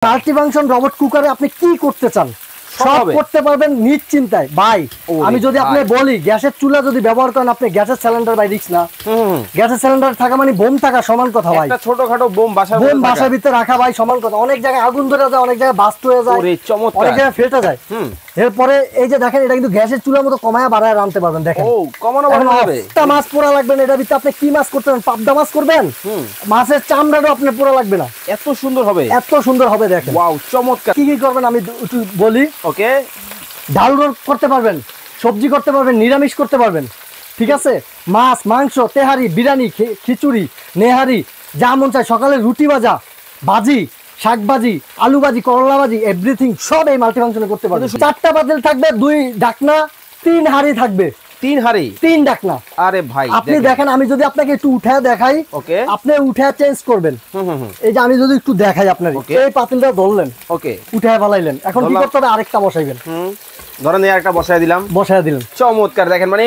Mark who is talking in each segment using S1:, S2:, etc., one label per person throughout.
S1: Multifunction robot কুকারে আপনি কি করতে চান সব করতে পারবেন নিশ্চিন্তায় ভাই। আমি যদি আপনি বলি গ্যাসের চুলা যদি ব্যবহার করেন আপনি গ্যাসের সিলিন্ডার ভাই রিস্ক না। গ্যাসের সিলিন্ডার থাকা মানে বোম থাকা সমান কথা ভাই।
S2: একটা ছোটখাটো বোম
S1: বাসার ভিতরে রাখা ভাই সমান কথা। অনেক জায়গায় আগুন ধরে যায়, অনেক জায়গায় বাস্ট হয়ে যায়, অনেক জায়গায় ফেটে যায়। এরপরে এই যে দেখেন এটা কিন্তু গ্যাসের চুলার মতো কমায়া বাড়ায় রাখতে পারবেন। দেখেন
S2: ও কমানো যাবে।
S1: একটা মাছ পোড়া লাগবে না, এটার ভিতরে আপনি কি মাছ করতে পারেন? পাবদা মাছ করবেন, মাছের চামড়াটাও আপনি পোড়া লাগবে না।
S2: এত সুন্দর হবে,
S1: এত সুন্দর হবে। দেখেন
S2: ওয়াও চমৎকার।
S1: কি কি করবেন আমি একটু বলি।
S2: ওকে,
S1: ডাল করতে পারবেন, সবজি করতে পারবেন, নিরামিষ করতে পারবেন, ঠিক আছে? মাছ, মাংস, তেহারি, বিরিয়ানি, খিচুড়ি, নেহারি, যা মন চায়, সকালে রুটি ভাজা, ভাজি, শাক ভাজি, আলু ভাজি, করলা ভাজি, এভরিথিং সব এই মাল্টিফাংশনে করতে পারবেন। 4টা পাতিল থাকবে, 2 ঢাকনা, 3 হাঁড়ি থাকবে।
S2: 3 হাঁড়ি,
S1: 3 ঢাকনা।
S2: আরে ভাই
S1: আপনি দেখেন, আমি যদি আপনাকে একটু উঠায় দেখাই,
S2: ওকে,
S1: আপনি উঠায় চেঞ্জ করবেন। এই যে আমি যদি একটু দেখাই আপনার, এই পাতিলটা ধরলেন,
S2: ওকে,
S1: উঠায় ফালাইলেন, এখন কি করতে হবে? আরেকটা বসাইবেন।
S2: ধরেন এই একটা বসায় দিলাম,
S1: চমৎকার।
S2: দেখেন মানে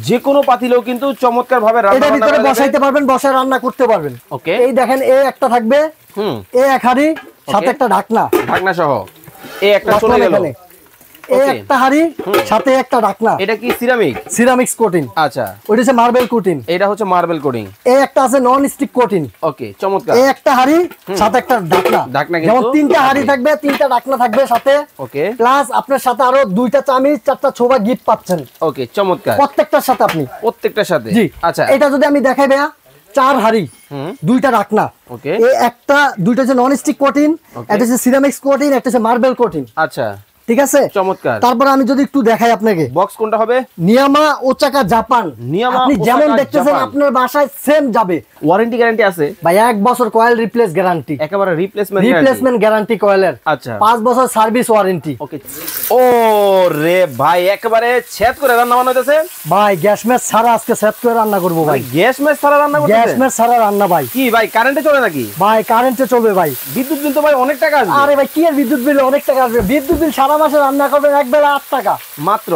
S2: যে কোনো পাতিলেও কিন্তু চমৎকার ভাবে রান্না
S1: ভিতরে বসাইতে পারবেন, বসায় রান্না করতে পারবেন।
S2: ওকে,
S1: এই দেখেন এই একটা থাকবে, এই এক হাঁড়ি, সাথে একটা ঢাকনা
S2: সহ এই একটা চলে গেল।
S1: এই একটা হাঁড়ি সাথে একটা ঢাকনা।
S2: এটা কি সিরামিক্স
S1: কোটিং?
S2: আচ্ছা,
S1: ওইটা হচ্ছে মার্বেল কোটিং।
S2: এটা হচ্ছে মার্বেল কোটিং।
S1: এই একটা আছে নন স্টিক কোটিং।
S2: ওকে, চমৎকার।
S1: এই একটা হাঁড়ি সাথে একটা ঢাকনা। যেমন 3টা হাঁড়ি থাকবে, 3টা ঢাকনা থাকবে সাথে।
S2: ওকে,
S1: প্লাস আপনার সাথে আরো 2টা চামচ, 4টা ছোবা গিফট পাচ্ছেন।
S2: ওকে, চমৎকার।
S1: প্রত্যেকটার সাথে আপনি
S2: প্রত্যেকটার সাথে।
S1: জি,
S2: আচ্ছা,
S1: এটা যদি আমি দেখাই ভাইয়া, 4 হাঁড়ি, 2টা ঢাকনা।
S2: ওকে,
S1: এই একটা 2টা হচ্ছে নন স্টিক কোটিং, একটা হচ্ছে সিরামিক্স কোটিং, একটা হচ্ছে মার্বেল কোটিং।
S2: আচ্ছা,
S1: ঠিক আছে,
S2: চমৎকার।
S1: তারপর আমি যদি একটু দেখাই আপনাকে,
S2: বক্স কোনটা হবে?
S1: নিয়ামা ওসাকা জাপান। আপনি যেমন দেখতেছেন আপনার বাসায় সেম যাবে।
S2: ওয়ারেন্টি গ্যারান্টি আছে
S1: ভাই, 1 বছর কয়েল রিপ্লেস গ্যারান্টি,
S2: একেবারে রিপ্লেসমেন্ট
S1: গ্যারান্টি কয়েলের।
S2: আচ্ছা,
S1: 5 বছর সার্ভিস ওয়ারেন্টি।
S2: ওকে। ও রে ভাই, একেবারে ছেদ করে রান্না বান্না হইতেছে
S1: ভাই। গ্যাস ম্যাচ ছাড়া আজকে সেট করে রান্না করব ভাই।
S2: গ্যাস ম্যাচ ছাড়া রান্না করতেছেন? গ্যাস
S1: ম্যাচ ছাড়া রান্না ভাই।
S2: কি ভাই কারেন্টে চলে নাকি?
S1: ভাই কারেন্টে চলবে ভাই।
S2: বিদ্যুৎ বিল তো ভাই অনেক টাকা আসবে।
S1: আরে ভাই কি এর বিদ্যুৎ বিল অনেক টাকা আসবে? বিদ্যুৎ বিল সারা মাসে রান্না করবেন এক বেলা 8 টাকা
S2: মাত্র।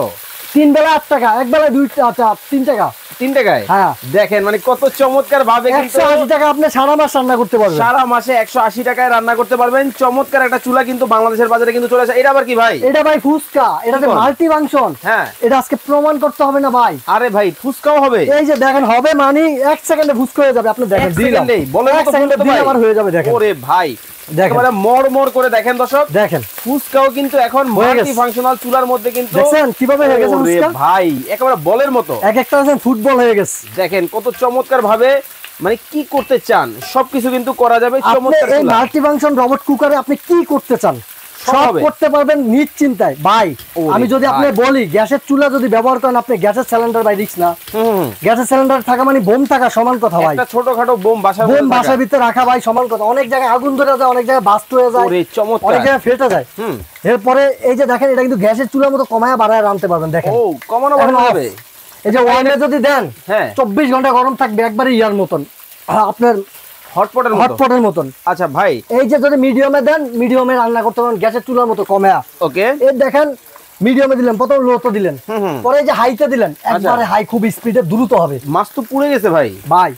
S1: 3 বেলা 8 টাকা, এক বেলা 2 টাকা, 3 টাকা।
S2: 3 টাকায়?
S1: হ্যাঁ,
S2: দেখেন মানে কত চমৎকার ভাবে
S1: 180 টাকা আপনি সারা মাস রান্না করতে পারবেন।
S2: সারা মাসে 180 টাকায় রান্না করতে পারবেন। চমৎকার একটা চুলা কিন্তু বাংলাদেশের বাজারে কিন্তু চলে আসে। এটা আবার কি ভাই?
S1: এটা ভাই ফুসকা, এটাতে মাল্টি ফাংশন।
S2: হ্যাঁ,
S1: এটা আজকে প্রমাণ করতে হবে না ভাই।
S2: আরে ভাই ফুসকাও হবে?
S1: এই যে দেখেন, হবে মানে 1 সেকেন্ডে ফুসকা হয়ে যাবে। আপনি দেখেন, দিলাম
S2: বলে
S1: 1 সেকেন্ডে দিলাম হয়ে যাবে। দেখেন,
S2: ওরে ভাই একেবারে মড়মড় করে দেখেন দর্শক, দেখেন ফুসকাও কিন্তু এখন মাল্টি ফাংশনাল চুলার মধ্যে কিন্তু
S1: দেখেন কিভাবে হয়ে গেছে ফুসকা।
S2: ভাই একেবারে বলের মতো,
S1: এক একটা ফুটবল হয়ে গেছে।
S2: দেখেন কত চমৎকার ভাবে মানে কি করতে চান সবকিছু কিন্তু করা যাবে। চমৎকার
S1: এই মাল্টি ফাংশন রোবট কুকারে আপনি কি করতে চান সব করতে পারবেন নিশ্চিন্তায় ভাই। আমি যদি আপনি বলি গ্যাসের চুলা যদি ব্যবহার করেন আপনি গ্যাসের সিলিন্ডার ভাই রিস্ক না। গ্যাসের সিলিন্ডার থাকা মানে বোম থাকা সমান কথা ভাই।
S2: একটা ছোটখাটো বোম বাসার
S1: ভিতরে রাখা ভাই সমান কথা। অনেক জায়গায় আগুন ধরে যায়, অনেক জায়গায় বাস্ট হয়ে যায়, অনেক জায়গায় ফেটে যায়। এরপরে এই যে দেখেন এটা কিন্তু গ্যাসের চুলার মতো কমায়া বাড়ায় রাখতে পারবেন। দেখেন,
S2: ও কমানো যাবে।
S1: এই যে ওয়ানে যদি দেন 24 ঘন্টা গরম থাকবে, একবারে ইয়ার মতন আপনার হটপটের মতন।
S2: আচ্ছা ভাই,
S1: এই যে যদি মিডিয়ামে দেন, মিডিয়ামে রান্না করতে পারেন গ্যাসের চুলার মতো কমে।
S2: ওকে,
S1: এই দেখেন মিডিয়ামে দিলেন, প্রথম লোতে দিলেন, পরে এই যে হাইতে দিলেন, একবারে হাই খুব স্পিডে দ্রুত হবে।
S2: মাছ তো পুড়ে গেছে ভাই।
S1: ভাই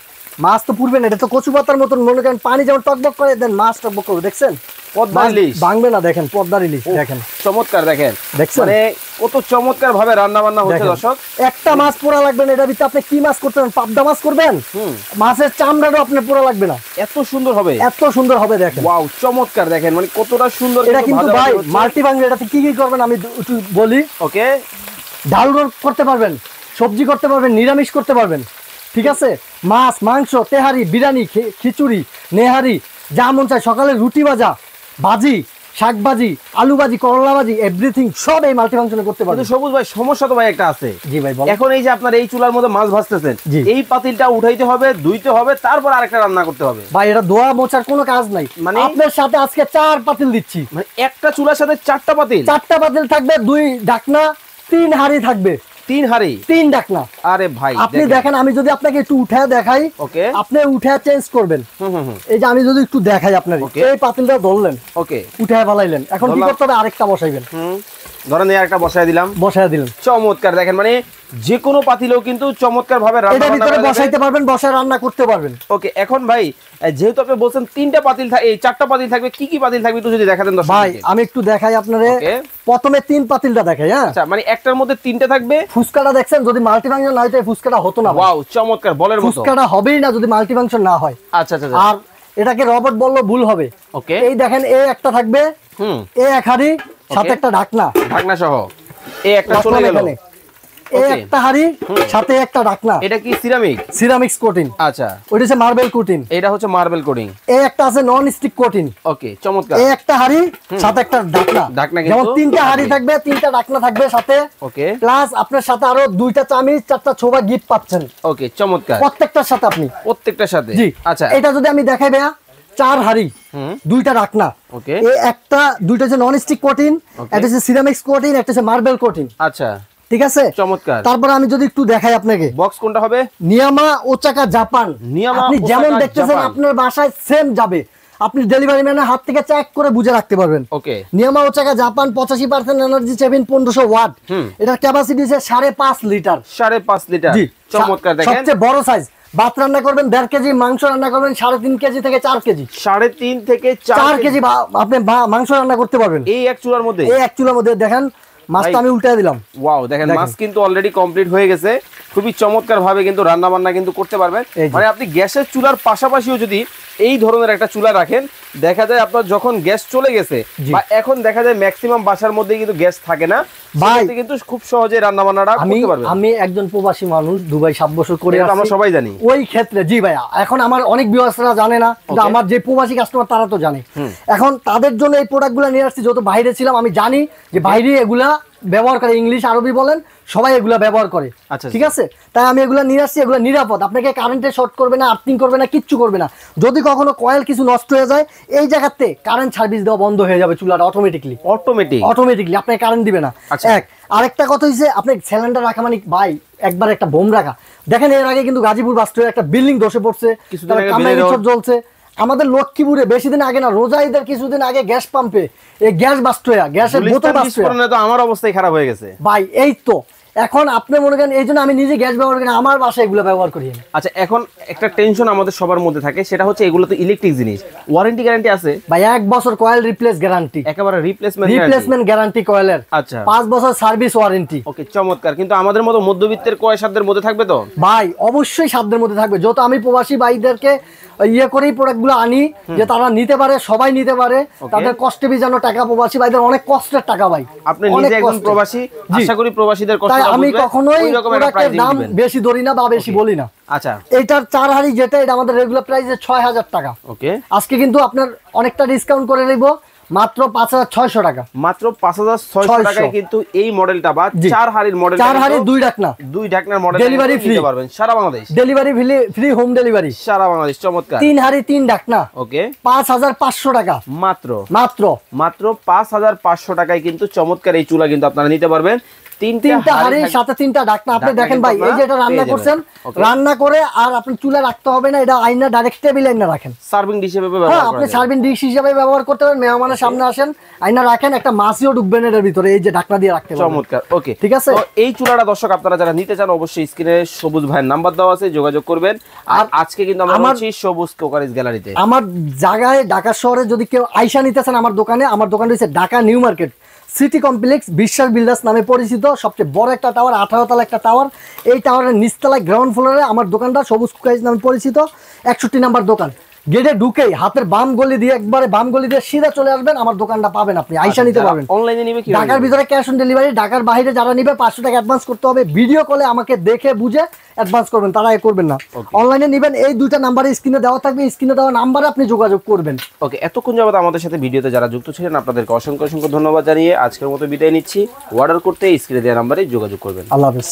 S1: মাছ তো পুড়বে না, এটা তো কচু পাতার মতন। মনে করেন পানি যেমন টকবক করে দেন, মাছ টকবক করবে। দেখছেন
S2: পদ্মার ইলিশ
S1: ভাঙবে না। দেখেন পদ্মার ইলিশ, দেখেন
S2: চমৎকার। দেখেন মানে কত চমৎকার ভাবে রান্না বান্না হচ্ছে দর্শক।
S1: একটা মাছ পোড়া লাগবে না, এটার ভিতরে আপনি কি মাছ করতে পারেন? পাবদা মাছ করবেন, মাছের চামড়াটাও আপনার পোড়া লাগবে না।
S2: এত সুন্দর হবে,
S1: এত সুন্দর হবে। দেখেন
S2: ওয়াও চমৎকার। দেখেন মানে কতটা সুন্দর।
S1: এটা কিন্তু ভাই মাল্টি ফাংশন। এটাতে কি কি করবেন আমি একটু বলি।
S2: ওকে,
S1: ডাল করতে পারবেন, সবজি করতে পারবেন, নিরামিষ করতে পারবেন, ঠিক আছে? মাছ, মাংস, তেহারি, বিরিয়ানি, খিচুড়ি, নেহারি, যা মন চায়, সকালে রুটি ভাজা, ভাজি, শাক ভাজি, আলু ভাজি, করলা ভাজি, এভরিথিং সব এই মাল্টি ফাংশনে করতে পারবেন।
S2: সবুজ ভাই সমস্যা তো ভাই একটা আছে।
S1: জি ভাই,
S2: এখন এই যে আপনার এই চুলার মধ্যে মাছ ভাজতেছেন, এই পাতিলটা উঠাইতে হবে, ধুইতে হবে, তারপর আরেকটা রান্না করতে হবে।
S1: ভাই এটা ধোয়া মোছার কোনো কাজ নাই। মানে আপনার সাথে আজকে 4 পাতিল দিচ্ছি।
S2: মানে একটা চুলার সাথে 4টা পাতিল?
S1: 4টা পাতিল থাকবে, 2 ঢাকনা, 3 হাঁড়ি থাকবে।
S2: 3 হাঁড়ি,
S1: 3 ঢাকনা।
S2: আরে ভাই
S1: আপনি দেখেন, আমি যদি আপনাকে একটু উঠায় দেখাই,
S2: ওকে,
S1: আপনি উঠায় চেঞ্জ করবেন। এই যে আমি যদি একটু দেখাই আপনার, এই পাতিলটা ধরলেন,
S2: ওকে,
S1: উঠায় ফালাইলেন, এখন কি করতে হবে? আরেকটা বসাইবেন।
S2: ধরেন এই একটা বসায় দিলাম, চমৎকার। দেখেন মানে যে কোনো পাতিলেও কিন্তু চমৎকার ভাবে রান্না
S1: ভিতরে বসাইতে পারবেন, বসায় রান্না করতে পারবেন।
S2: ওকে, এখন ভাই যেহেতু আপনি বলছেন 3টা পাতিল থাকে, এই 4টা পাতিল থাকবে, কি কি পাতিল থাকবে একটু যদি দেখাতেন দর্শক
S1: ভাই। আমি একটু দেখাই আপনারে, প্রথমে 3 পাতিলটা দেখাই। হ্যাঁ,
S2: আচ্ছা, মানে একটার মধ্যে 3টে থাকবে।
S1: ফুসকাটা দেখছেন, যদি মাল্টি ফাংশন না হইতো এই ফুসকাটা হতো না।
S2: ওয়াও, চমৎকার, বলের মতো।
S1: ফুসকাটা হবেই না যদি মাল্টি ফাংশন না হয়।
S2: আচ্ছা আচ্ছা।
S1: আর এটাকে রবট বললো ভুল হবে।
S2: ওকে,
S1: এই দেখেন এই একটা থাকবে, এই এক হাড়ি সাথে একটা ঢাকনা,
S2: ঢাকনা সহ এই একটা চলে গেল।
S1: এই একটা হাড়ি সাথে একটা ঢাকনা।
S2: এটা কি সিরামিক?
S1: Ceramics coating.
S2: আচ্ছা,
S1: ওইটা হচ্ছে মার্বেল কোটিং।
S2: এটা হচ্ছে মার্বেল কোটিং।
S1: এই একটা আছে নন স্টিক কোটিং।
S2: ওকে, চমৎকার।
S1: এই একটা হাড়ি সাথে একটা ঢাকনা।
S2: ঢাকনা
S1: যেমন 3টা হাড়ি থাকবে, 3টা ঢাকনা থাকবে সাথে।
S2: ওকে,
S1: প্লাস আপনার সাথে আরো 2টা চামচ, 4টা ছোবা গিফট পাচ্ছেন।
S2: ওকে, চমৎকার।
S1: প্রত্যেকটার সাথে আপনি,
S2: প্রত্যেকটার সাথে।
S1: জি।
S2: আচ্ছা,
S1: এটা যদি আমি দেখাই ভাইয়া, 4 হাড়ি, 2টা ঢাকনা।
S2: ওকে,
S1: এই একটা 2টা হচ্ছে নন স্টিক কোটিং, একটা হচ্ছে সিরামিক্স কোটিং, একটা হচ্ছে মার্বেল কোটিং।
S2: আচ্ছা,
S1: ঠিক আছে,
S2: চমৎকার।
S1: তারপর আমি যদি একটু দেখাই আপনাকে,
S2: বক্স কোনটা হবে?
S1: নিয়ামা ওসাকা জাপান। আপনি যেমন দেখতেছেন আপনার বাসায় সেম যাবে। আপনি ডেলিভারি ম্যানের হাত থেকে চেক করে বুঝে রাখতে পারবেন।
S2: ওকে,
S1: নিয়ামা Osaka Japan 85% energy saving, 1500 watt. এটার ক্যাপাসিটি হচ্ছে 5.5 লিটার।
S2: 5.5 লিটার।
S1: জি,
S2: চমৎকার। দেখেন
S1: সবচেয়ে বড় সাইজ। ভাত রান্না করবেন 1.5 কেজি, মাংস রান্না করবেন 3.5 কেজি থেকে 4 কেজি।
S2: 3.5 থেকে 4
S1: কেজি আপনি মাংস রান্না করতে পারবেন
S2: এই এক চুলার মধ্যে।
S1: এই এক চুলার মধ্যে। দেখেন মাছটা আমি উল্টায় দিলাম।
S2: ওয়াও, দেখেন মাছ কিন্তু অলরেডি কমপ্লিট হয়ে গেছে। খুবই চমৎকার ভাবে কিন্তু রান্না বান্না কিন্তু করতে পারবেন। মানে আপনি গ্যাসের চুলার পাশাপাশিও যদি এই ধরনের একটা চুলা রাখেন, দেখা যায় আপনার যখন গ্যাস চলে গেছে বা এখন দেখা যায় ম্যাক্সিমাম বাসার মধ্যে কিন্তু গ্যাস থাকে না, সেক্ষেত্রে কিন্তু খুব সহজে রান্না বান্নাটা করতে পারবেন।
S1: আমি একজন প্রবাসী মানুষ, দুবাই 7 বছর করে আছি,
S2: আমরা সবাই জানি।
S1: ওই ক্ষেত্রে জি ভাইয়া, এখন আমার অনেক ভিউয়ার্সরা জানে না, কিন্তু আমার যে প্রবাসী কাস্টমার তারা তো জানে। এখন তাদের জন্য এই প্রোডাক্টগুলো নিয়ে আসছি। যত বাইরে ছিলাম আমি জানি যে বাইরে এগুলা ব্যবহার করে, ইংলিশ আরবি বলেন, সবাই এগুলা ব্যবহার করে। ঠিক আছে, তাই আমি এগুলা নিয়ে আসছি। এগুলা নিরাপদ, আপনাকে কারেন্টে শর্ট করবে না, আর্থিং করবে না, কিচ্ছু করবে না। যদি কখনো কয়েল কিছু নষ্ট হয়ে যায়, এই জায়গাতে কারেন্ট সার্ভিস দেওয়া বন্ধ হয়ে যাবে চুলাটা অটোমেটিকলি। আপনাকে কারেন্ট দিবে না। এক আরেকটা কথা হচ্ছে, আপনি সিলিন্ডার রাখা মানে ভাই একবার একটা বোম রাখা। দেখেন এর আগে কিন্তু গাজীপুর বাস্টে একটা বিল্ডিং ধসে পড়ছে, জ্বলছে। আমাদের লক্ষ্মীপুরে বেশি দিন আগে না, রোজা ঈদের কিছুদিন আগে গ্যাস পাম্পে এই গ্যাস বাস্ট হয়ে, গ্যাসের বোতল বাস্ট হয়ে,
S2: তো আমার অবস্থাই খারাপ হয়ে গেছে
S1: ভাই। এই তো এখন আপনি মনে করেন, এই জন্য আমি নিজে গ্যাস ব্যবহার করি, আমার বাসায় এগুলো ব্যবহার করি।
S2: আচ্ছা, এখন একটা টেনশন আমাদের সবার মধ্যে থাকে, সেটা হচ্ছে এগুলো তো ইলেকট্রিক জিনিস, ওয়ারেন্টি গ্যারান্টি আছে
S1: ভাই? 1 বছর কয়েল রিপ্লেস গ্যারান্টি,
S2: একেবারে রিপ্লেসমেন্ট
S1: গ্যারান্টি কয়েলের।
S2: আচ্ছা,
S1: 5 বছর সার্ভিস ওয়ারেন্টি।
S2: ওকে, চমৎকার। কিন্তু আমাদের মতো মধ্যবিত্তের কয় সাধ্যের মধ্যে থাকবে তো
S1: ভাই? অবশ্যই সাধ্যের মধ্যে থাকবে। যত আমি প্রবাসী ভাইদেরকে করেই প্রোডাক্টগুলো আনি যে তারা নিতে পারে, সবাই নিতে পারে, তাদের কষ্টে বিজানো টাকা। প্রবাসী ভাইদের অনেক কষ্টের টাকা ভাই।
S2: আপনি নিজে একজন প্রবাসী, আশা করি প্রবাসীদের কষ্ট
S1: আমি কখনোই প্রোডাক্টের দাম বেশি ধরি না বা বেশি বলি না।
S2: আচ্ছা,
S1: এটার 4 হাড়ি যেটা, এটা আমাদের রেগুলার প্রাইস 6000 টাকা।
S2: ওকে,
S1: আজকে কিন্তু আপনার অনেকটা ডিসকাউন্ট করে নেব, মাত্র 5600 টাকা।
S2: মাত্র 5600 টাকায় কিন্তু এই মডেলটা বা 4 হাড়ির মডেল,
S1: 4 হাড়ি 2 ঢাকনা,
S2: 2 ঢাকনার মডেল
S1: ডেলিভারি ফ্রি
S2: পারবেন সারা Bangladesh.
S1: Delivery free, home delivery
S2: সারা বাংলাদেশ। চমৎকার।
S1: 3 হাড়ি 3 ঢাকনা,
S2: ওকে,
S1: 5500 টাকা
S2: মাত্র।
S1: মাত্র
S2: 5500 টাকায় কিন্তু চমৎকার এই চুলা কিন্তু আপনারা নিতে পারবেন।
S1: 3টা হাড়ির সাথে 3টা ঢাকনা। আপনি দেখেন ভাই, এই যে এটা রান্না করছেন, রান্না করে আর আপনি চুলা রাখতে হবে না, এটা আয়না ডাইরেক্ট টেবিল আয়না রাখেন,
S2: সার্ভিং ডিশ হিসেবে ব্যবহার করেন।
S1: আপনি সার্ভিং ডিশ হিসেবে ব্যবহার করতে পারেন। মেহমানের সামনে আসেন, আয়না রাখেন, একটা মাছিও ঢুকবে না এর ভিতরে, এই যে ঢাকনা দিয়ে রাখতে পারবেন।
S2: চমৎকার। ওকে,
S1: ঠিক আছে।
S2: তো এই চুলাটা দর্শক আপনারা যারা নিতে চান, অবশ্যই স্ক্রিনে সবুজ ভাইয়ের নাম্বার দেওয়া আছে, যোগাযোগ করবেন। আর আজকে কিন্তু আমরা আছি সবুজ কোকারিজ গ্যালারিতে।
S1: আমার জায়গায় ঢাকা শহরে যদি কেউ আইসা নিতে চান আমার দোকানে, আমার দোকান হচ্ছে Dhaka new market city complex, বিশ্বাস বিল্ডার্স নামে পরিচিত। সবচেয়ে বড় একটা টাওয়ার, 18 তলা একটা টাওয়ার। এই টাওয়ারের নিচতলায় গ্রাউন্ড ফ্লোরে আমার দোকানটা সবুজ কোকারিজ নামে পরিচিত। 61 নাম্বার দোকান। গেটে ঢুকেই হাতের বাম গলি দিয়ে, একবারে বাম গলি দিয়ে সিধা চলে আসবেন, আমার দোকানটা পাবেন, আপনি আইসা নিতে পারবেন।
S2: অনলাইনে নিবে কি?
S1: ঢাকার ভিতরে ক্যাশ অন ডেলিভারি, ঢাকার বাইরে যারা নিবে 500 টাকা অ্যাডভান্স করতে হবে। ভিডিও কলে আমাকে দেখে বুঝে অ্যাডভান্স করবেন, তারা করবেন না। অনলাইনে নেবেন, এই 2টা নাম্বারে স্ক্রিনে দেওয়া থাকবে, স্ক্রিনে দেওয়া নাম্বারে আপনি যোগাযোগ করবেন।
S2: ওকে, এতক্ষণ যাবত আমাদের সাথে ভিডিওতে যারা যুক্ত ছিলেন, আপনাদেরকে অসংখ্য ধন্যবাদ জানিয়ে আজকের মতো বিদায় নিচ্ছি। অর্ডার করতে স্ক্রিনে দেওয়া নাম্বারে যোগাযোগ করবেন।
S1: আল্লাহ হাফেজ।